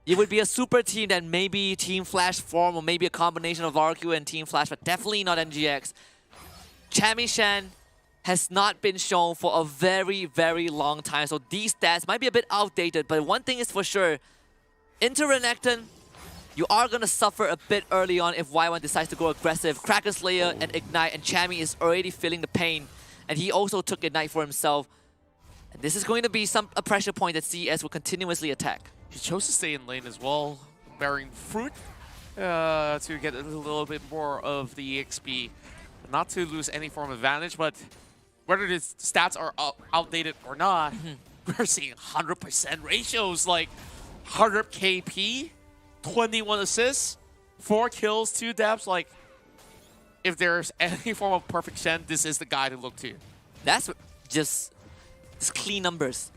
it would be a super team that maybe Team Flash form or maybe a combination of RQ and Team Flash, but definitely not NGX. Chami Shan has not been shown for a very, very long time, so these stats might be a bit outdated, but one thing is for sure, into Renekton, you are going to suffer a bit early on if Y1 decides to go aggressive. Kraken Slayer and Ignite, and Chami is already feeling the pain, and he also took Ignite for himself. And this is going to be a pressure point that CES will continuously attack. He chose to stay in lane as well, bearing fruit to get a little bit more of the EXP. Not to lose any form of advantage, but whether the stats are outdated or not, we're seeing 100% ratios, like 100 KP, 21 assists, 4 kills, 2 deaths. Like, if there's any form of perfect Shen, this is the guy to look to. That's just clean numbers.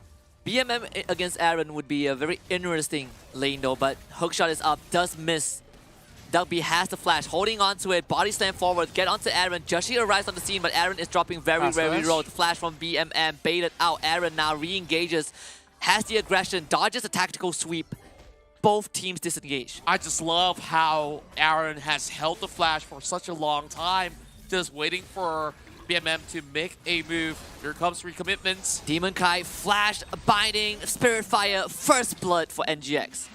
BMM against Aaron would be a very interesting lane though, but hookshot is up, does miss. Dugby has the flash, holding on to it, body slam forward, get onto Aaron. Joshi arrives on the scene, but Aaron is dropping very low. The flash from BMM, baited out. Aaron now re-engages, has the aggression, dodges a tactical sweep. Both teams disengage. I just love how Aaron has held the flash for such a long time, just waiting for BMM to make a move. Here comes recommitments. Demon Kai, flash, binding, Spirit Fire, first blood for NGX.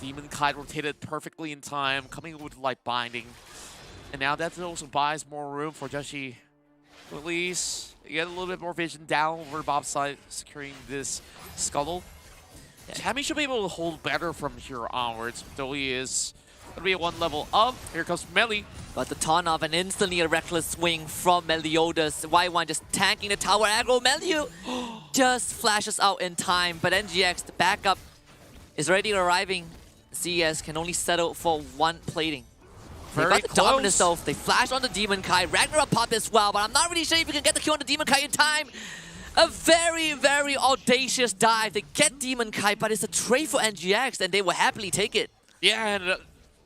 Demon Kite rotated perfectly in time, coming with light binding. And now that also buys more room for Joshi to at least get a little bit more vision down over Bob's side, securing this scuttle. Yeah. Chami should be able to hold better from here onwards, though he is going to be at 1 level up. Here comes Meli. But the ton off and instantly a reckless swing from Meliodas. Y1 just tanking the tower aggro. Melio just flashes out in time, but NGX, the backup, is already arriving. CES can only settle for 1 plating. They got the dominance though. They flash on the Demon Kai. Ragnarok popped as well, but I'm not really sure if you can get the kill on the Demon Kai in time. A very, very audacious dive. They get Demon Kai, but it's a trade for NGX, and they will happily take it. Yeah, and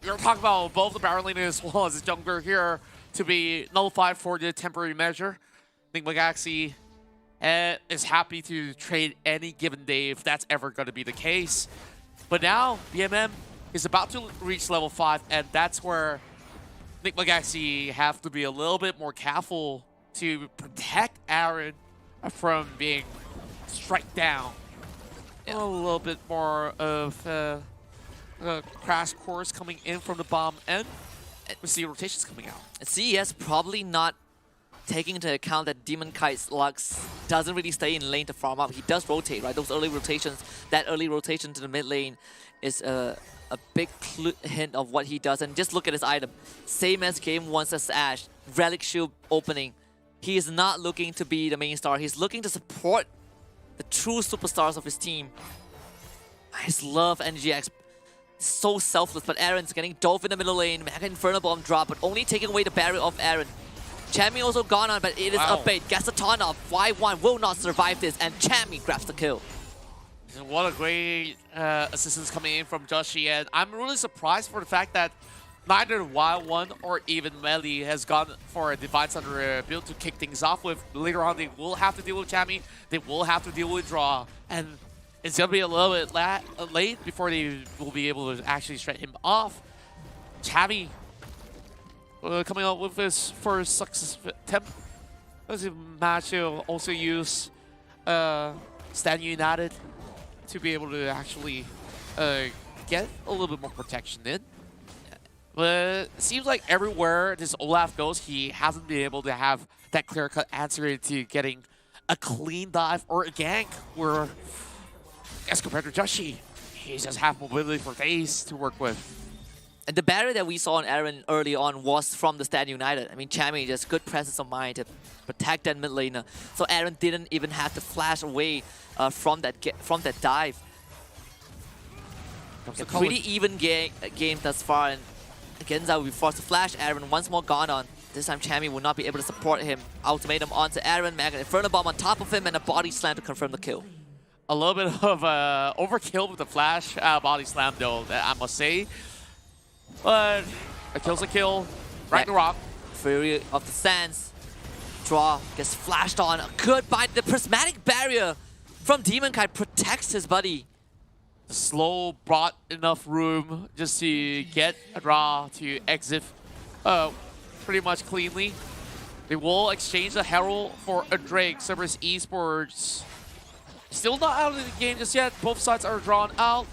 you're talking about both the Baron Lane as well as the jungler here to be nullified for the temporary measure. NIGMA Galaxy is happy to trade any given day if that's ever going to be the case. But now, BMM is about to reach level 5, and that's where NIGMA Galaxy have to be a little bit more careful to protect Aaron from being struck down. Yeah. A little bit more of a crash course coming in from the bomb end. We see rotations coming out. CES probably not taking into account that Demon Kite's Lux doesn't really stay in lane to farm up. He does rotate, right? Those early rotations, that early rotation to the mid lane is a big hint of what he does. And just look at his item. Same as game 1 as Ashe. Relic Shield opening. He is not looking to be the main star. He's looking to support the true superstars of his team. I just love NGX. So selfless, but Aaron's getting dove in the middle lane. Mega Inferno Bomb drop, but only taking away the barrier of Aaron. Chami also gone on, but it is a bait. Gets a ton off. Y1 will not survive this, and Chami grabs the kill. And what a great assistance coming in from Joshi, and I'm really surprised for the fact that neither Y1 or even Meli has gone for a Divine Thunder build to kick things off with. Later on, they will have to deal with Chami. They will have to deal with Draw, and it's going to be a little bit late before they will be able to actually shred him off. Chami coming out with his first success attempt. As he managed to also use Stand United to be able to actually get a little bit more protection in. But it seems like everywhere this Olaf goes, he hasn't been able to have that clear-cut answer to getting a clean dive or a gank, where as compared to Joshi, he just have mobility for days to work with. And the barrier that we saw on Aaron early on was from the Stand United. I mean, Chami just good presence of mind to protect that mid laner. So Aaron didn't even have to flash away from that dive. A pretty even game thus far, and Genza will be forced to flash Aaron. Once more gone on. This time Chami will not be able to support him. Ultimatum onto Aaron, Mega Inferno Bomb on top of him, and a body slam to confirm the kill. A little bit of overkill with the flash body slam though, I must say. But a kill's a kill. Ragnarok. Fury of the Sands. Draw gets flashed on. Good bind. The prismatic barrier from Demon Kite protects his buddy. Slow brought enough room just to get a draw to exit pretty much cleanly. They will exchange the Herald for a Drake. Cerberus Esports still not out of the game just yet. Both sides are drawn out.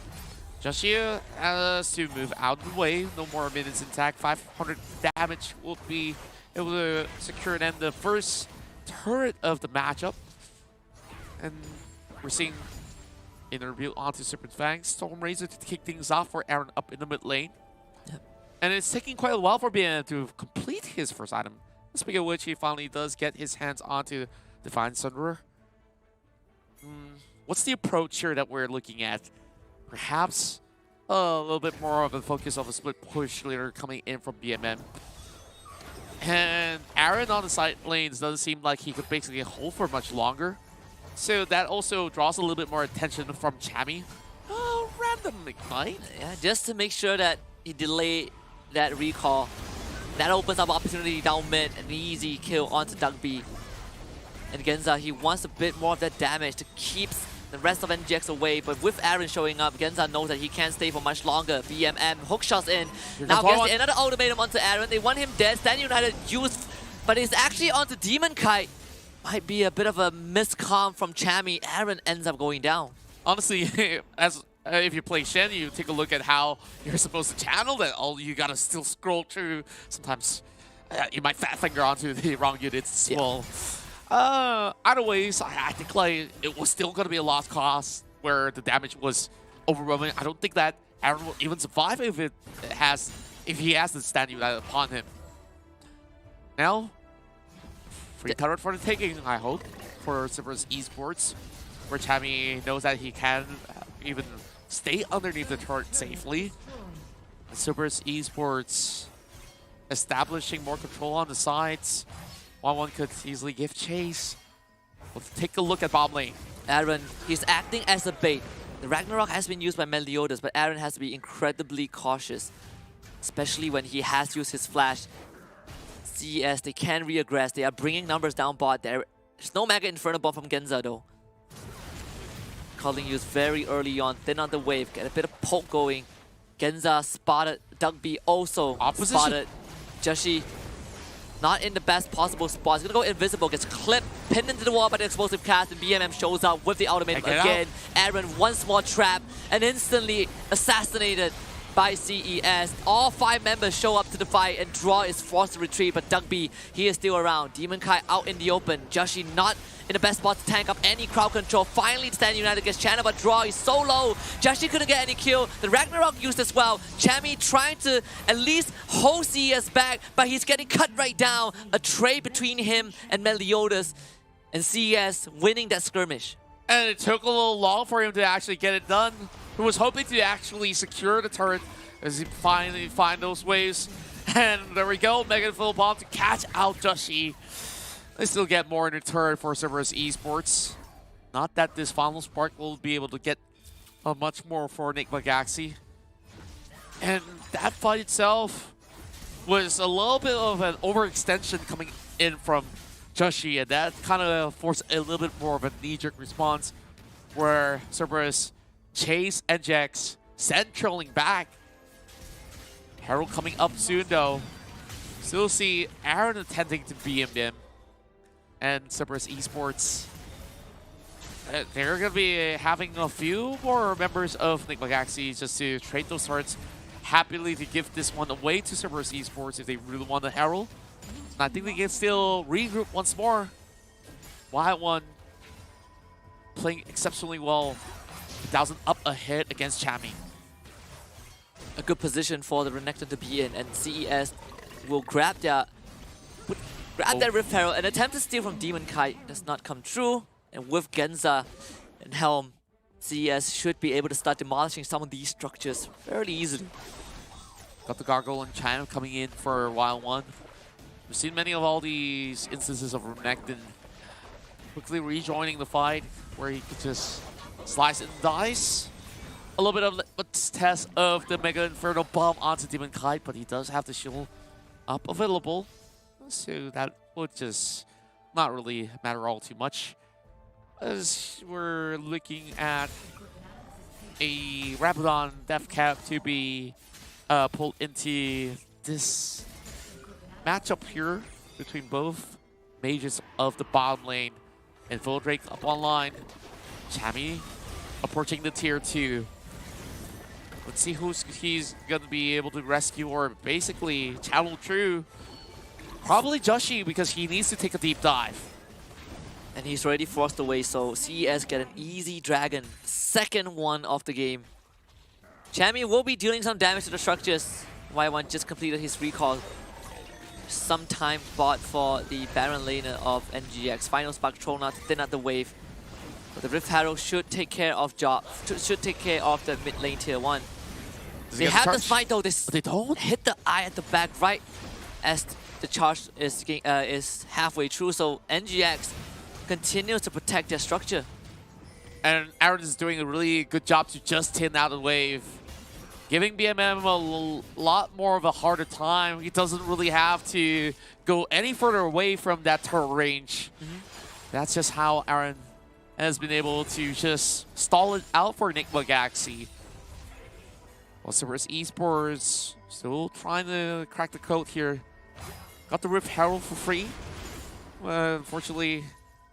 Joshua has to move out of the way. No more minutes intact. 500 damage will be able to secure then the first turret of the matchup. And we're seeing interview onto Serpent Fang. Stormrazor to kick things off for Aaron up in the mid lane. Yep. And it's taking quite a while for BN to complete his first item. Speaking of which, he finally does get his hands onto Divine Sunderer. What's the approach here that we're looking at? Perhaps a little bit more of a focus of a split push later coming in from BMM. And Aaron on the side lanes doesn't seem like he could basically hold for much longer. So that also draws a little bit more attention from Chammy. Oh, random Ignite. Yeah, just to make sure that he delay that recall. That opens up opportunity down mid, an easy kill onto Dugby. And Genza, he wants a bit more of that damage to keep the rest of NGX away, but with Aaron showing up, Genza knows that he can't stay for much longer. BMM, hook shots in. Now gets another ultimatum onto Aaron. They want him dead. Stand United used, but it's actually onto Demon Kite. Might be a bit of a miscom from Chammy. Aaron ends up going down. Honestly, as if you play Shen, you take a look at how you're supposed to channel that. All you gotta still scroll through. Sometimes you might fat finger onto the wrong units as well. Either ways, I think like it was still gonna be a lost cause where the damage was overwhelming. I don't think that Aaron will even survive if he has the stand united upon him. Now, free turret for the taking, I hope, for Cerberus Esports, where Chammy knows that he can even stay underneath the turret safely. And Cerberus Esports establishing more control on the sides. 1-1 could easily give chase. Let's take a look at bottom lane. Aaron, he's acting as a bait. The Ragnarok has been used by Meliodas, but Aaron has to be incredibly cautious, especially when he has used his flash. CES, they can reaggress. They are bringing numbers down bot. There's no Mega Inferno bomb from Genza though. Calling used very early on, thin on the wave, get a bit of poke going. Genza spotted, Dugby also spotted. Joshi not in the best possible spot. He's gonna go invisible, gets clipped, pinned into the wall by the explosive cast, and BMM shows up with the ultimate again. Aaron, one small trap, and instantly assassinated by CES. All 5 members show up to the fight, and Draw is forced to retreat, but Dugby, he is still around. Demon Kai out in the open. Joshi not in the best spot to tank up any crowd control. Finally, Stand United gets channeled, but Draw is so low. Joshi couldn't get any kill. The Ragnarok used as well. Chammy trying to at least hold CES back, but he's getting cut right down. A trade between him and Meliodas, and CES winning that skirmish. And it took a little long for him to actually get it done. He was hoping to actually secure the turret as he finally find those waves. And there we go, Mega Full Bomb to catch out Joshi. They still get more in return for Cerberus Esports. Not that this final spark will be able to get much more for NIGMA Galaxy. And that fight itself was a little bit of an overextension coming in from Joshi, and that kind of forced a little bit more of a knee-jerk response where Cerberus chase NGX, send trolling back. Herald coming up soon though. Still see Aaron attempting to BM him. And Cerberus Esports, they're going to be having a few more members of NIGMA Galaxy just to trade those turrets. Happily to give this one away to Cerberus Esports if they really want the Herald. And I think they can still regroup once more. Wild One playing exceptionally well. 1,000 up ahead against Chammy. A good position for the Renekton to be in, and CES will grab their Rift Herald and attempt to steal from Demon Kite. Does not come true, and with Genza and Helm, CES should be able to start demolishing some of these structures fairly easily. Got the Gargoyle and China coming in for Wild One. We've seen many of all these instances of Renekton quickly rejoining the fight, where he could just slice and dice. A little bit of litmus test of the Mega Inferno Bomb onto Demon Kite, but he does have the shield up available. So that would just not really matter all too much. As we're looking at a Rabadon Death Cap to be pulled into this matchup here between both mages of the bottom lane. And Drake up online. Chami approaching the tier 2. Let's see who he's going to be able to rescue or basically channel through. Probably Joshi because he needs to take a deep dive. And he's already forced away, so CES get an easy dragon. Second one of the game. Chami will be dealing some damage to the structures. Y1 just completed his recall. Some time bought for the Baron laner of NGX. Final Spark Troll now to thin out the wave. But the Rift Harrow should take care of the mid lane tier 1. They have the smite though. They don't hit the eye at the back right as the charge is halfway through. So NGX continues to protect their structure. And Aaron is doing a really good job to just thin out the wave, giving BMM a lot more of a harder time. He doesn't really have to go any further away from that turret range. That's just how Aaron has been able to just stall it out for NIGMA Galaxy. Well, CERBERUS Esports still trying to crack the code here. Got the Rift Herald for free. Unfortunately,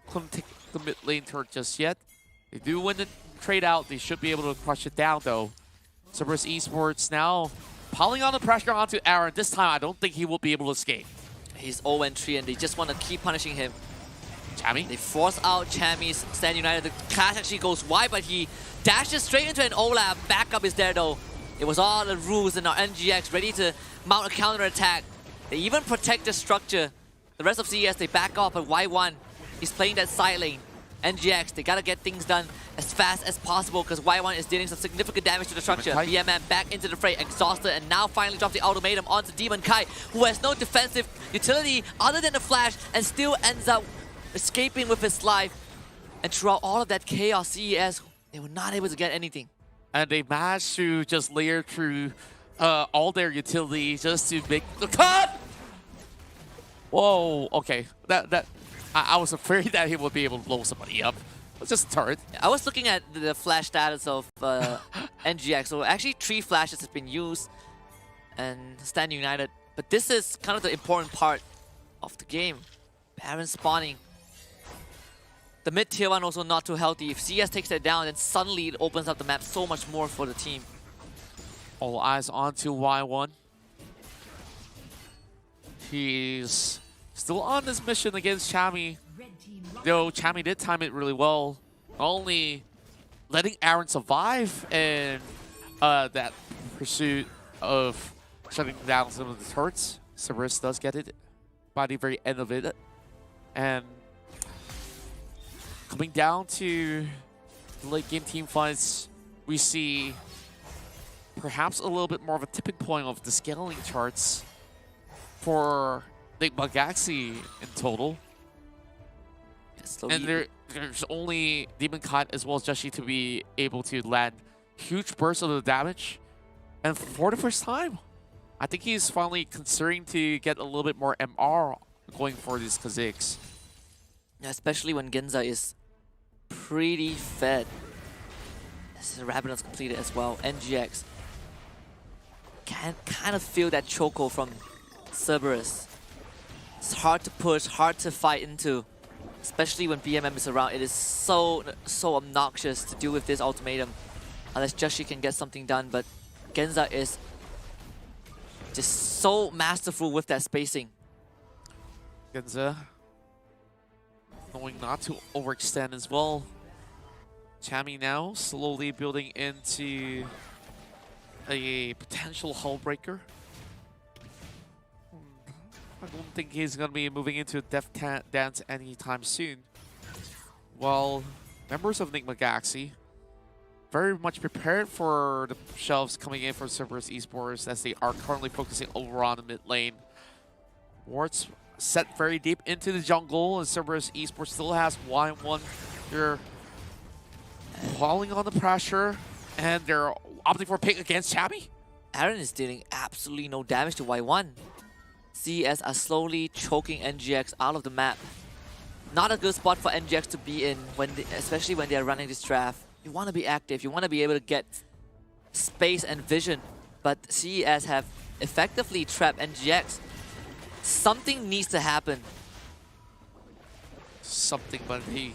couldn't take the mid lane turret just yet. They do win the trade out. They should be able to crush it down though. CERBERUS Esports now piling on the pressure onto Aaron. This time, I don't think he will be able to escape. He's 0-3 and they just want to keep punishing him. Chami? They force out Chami's Stand United. The clash actually goes wide, but he dashes straight into an Olaf. Backup is there though. It was all the rules and now NGX ready to mount a counter attack. They even protect the structure. The rest of CES, they back off, but Y1 is playing that side lane. NGX, they gotta get things done as fast as possible because Y1 is dealing some significant damage to the structure. BMM back into the fray, exhausted, and now finally drops the ultimatum onto Demon Kai, who has no defensive utility other than the flash and still ends up escaping with his life. And throughout all of that chaos, CES, they were not able to get anything. And they managed to just layer through all their utility just to make the cut! Whoa, okay. I was afraid that he would be able to blow somebody up. It's just a turret. I was looking at the flash status of NGX. So actually 3 flashes have been used and Stand United. But this is kind of the important part of the game. Baron spawning. The mid tier 1 also not too healthy. If CS takes that down, then suddenly it opens up the map so much more for the team. All eyes onto Y1. He's still on this mission against Chami. Though Chami did time it really well. Only letting Aaron survive in that pursuit of shutting down some of the turrets. CERBERUS does get it by the very end of it. And coming down to the late game team fights, we see perhaps a little bit more of a tipping point of the scaling charts for NIGMA Galaxy in total. And there's only Demon Kite as well as Joshi to be able to land huge bursts of the damage. And for the first time, I think he's finally considering to get a little bit more MR going for these Kha'Zix. Yeah, especially when Genza is pretty fed. This is Rabadon's completed as well. NGX can kind of feel that choco from CERBERUS. It's hard to push, hard to fight into, especially when BMM is around. It is so obnoxious to deal with this ultimatum unless Joshi can get something done, but Genza is just so masterful with that spacing. Genza knowing not to overextend as well. Chami now slowly building into a potential hull breaker. I don't think he's going to be moving into a death dance anytime soon. While members of NIGMA Galaxy very much prepared for the shelves coming in for CERBERUS Esports as they are currently focusing over on the mid lane. Wards set very deep into the jungle, and CERBERUS Esports still has Y1 here falling on the pressure, and they're opting for a pick against Chami. Aaron is dealing absolutely no damage to Y1. CS are slowly choking NGX out of the map. Not a good spot for NGX to be in, especially when they are running this draft. You want to be active. You want to be able to get space and vision. But CES have effectively trapped NGX. Something needs to happen. Something, but he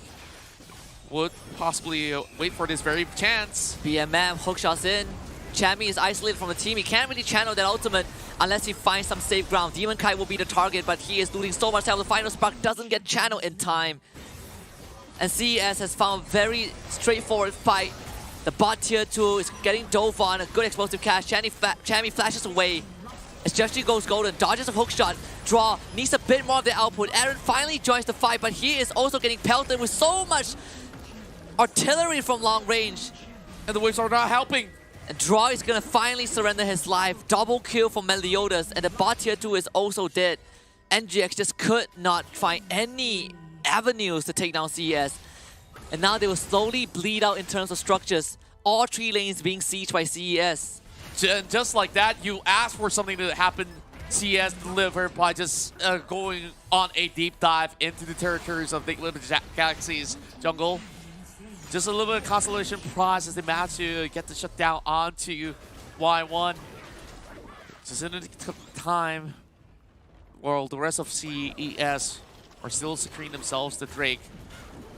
would possibly wait for this very chance. BMM hookshots in. Chammy is isolated from the team. He can't really channel that ultimate unless he finds some safe ground. Demon Kite will be the target, but he is losing so much health. The final spark doesn't get channeled in time. And CES has found a very straightforward fight. The bot tier 2 is getting dove on. A good explosive cast. Chammy flashes away. As Joshi goes golden, dodges a hookshot. Draw needs a bit more of the output. Aaron finally joins the fight, but he is also getting pelted with so much artillery from long range. And the waves are not helping. And Draw is gonna finally surrender his life. Double kill for Meliodas, and the bot tier 2 is also dead. NGX just could not find any avenues to take down CES. And now they will slowly bleed out in terms of structures. All 3 lanes being sieged by CES. Just like that, you ask for something to happen. CES delivered by just going on a deep dive into the territories of the Galaxy's jungle. Just a little bit of consolation prize as they manage to get the shutdown onto Y1. Just in the time, while the rest of CES are still securing themselves to Drake.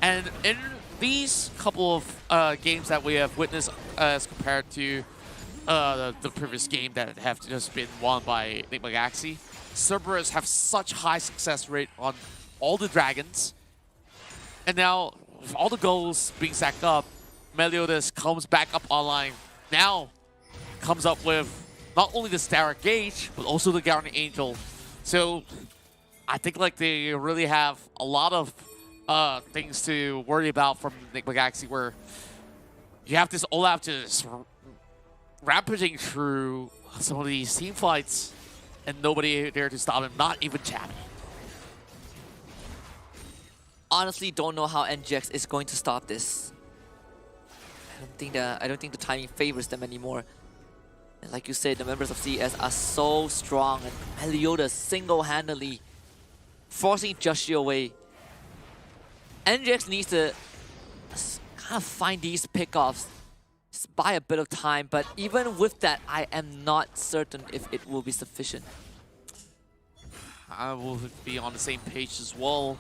And in these couple of games that we have witnessed as compared to the previous game that have just been won by NIGMA Galaxy, CERBERUS have such high success rate on all the dragons. And now, with all the goals being stacked up, Meliodas comes back up online. Now, comes up with not only the Star Gauge, but also the Guardian Angel. So, I think like they really have a lot of things to worry about from NIGMA Galaxy, where you have this Olaf just rampaging through some of these team fights, and nobody there to stop him, not even Chammy. Honestly, don't know how NGX is going to stop this. I don't think the timing favors them anymore. And like you said, the members of CES are so strong, and Meliodas single-handedly forcing Joshi away. NGX needs to kind of find these pickoffs, buy a bit of time, but even with that, I am not certain if it will be sufficient. I will be on the same page as well.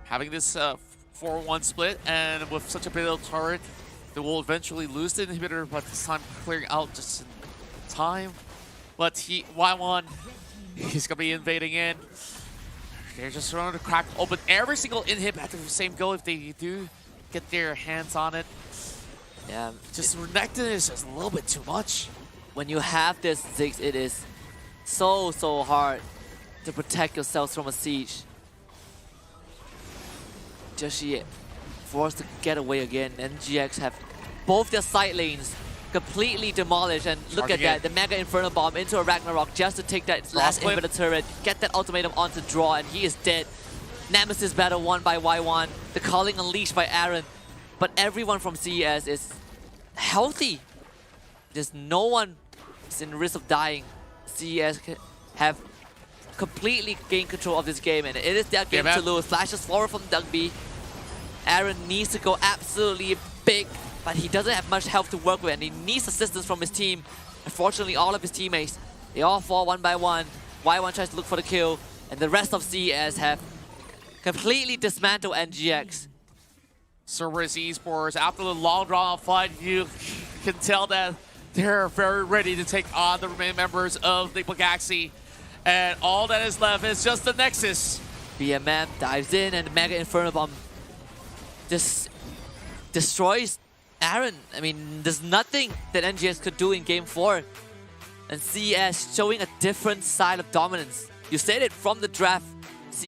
Having this 4-1 split, and with such a bit of turret, they will eventually lose the inhibitor, but this time clearing out just in time. But Y1, he's gonna be invading in. They're just trying to crack open every single inhib after the same go if they do get their hands on it. Yeah, just Renekton is just a little bit too much. When you have this Ziggs, it is so hard to protect yourselves from a siege. Joshi forced to get away again. NGX have both their side lanes completely demolished, and look at that, the Mega Inferno Bomb into a Ragnarok just to take that last inhibitor turret, get that ultimatum onto Draw, and he is dead. Nemesis battle won by Y1, the calling unleashed by Aaron, but everyone from CES is healthy. There's no one is in risk of dying. CES have completely gained control of this game, and it is their game to lose. Flashes forward from Dugby. Aaron needs to go absolutely big, but he doesn't have much health to work with, and he needs assistance from his team. Unfortunately, all of his teammates, they all fall one by one. Y1 tries to look for the kill, and the rest of CES have completely dismantled NGX. CERBERUS Esports, after the long drawn fight, you can tell that they're very ready to take on the remaining members of NIGMA Galaxy. And all that is left is just the Nexus. BMM dives in, and the Mega Inferno Bomb just destroys Aaron. I mean, there's nothing that NGX could do in Game 4. And CES showing a different side of dominance. You said it from the draft.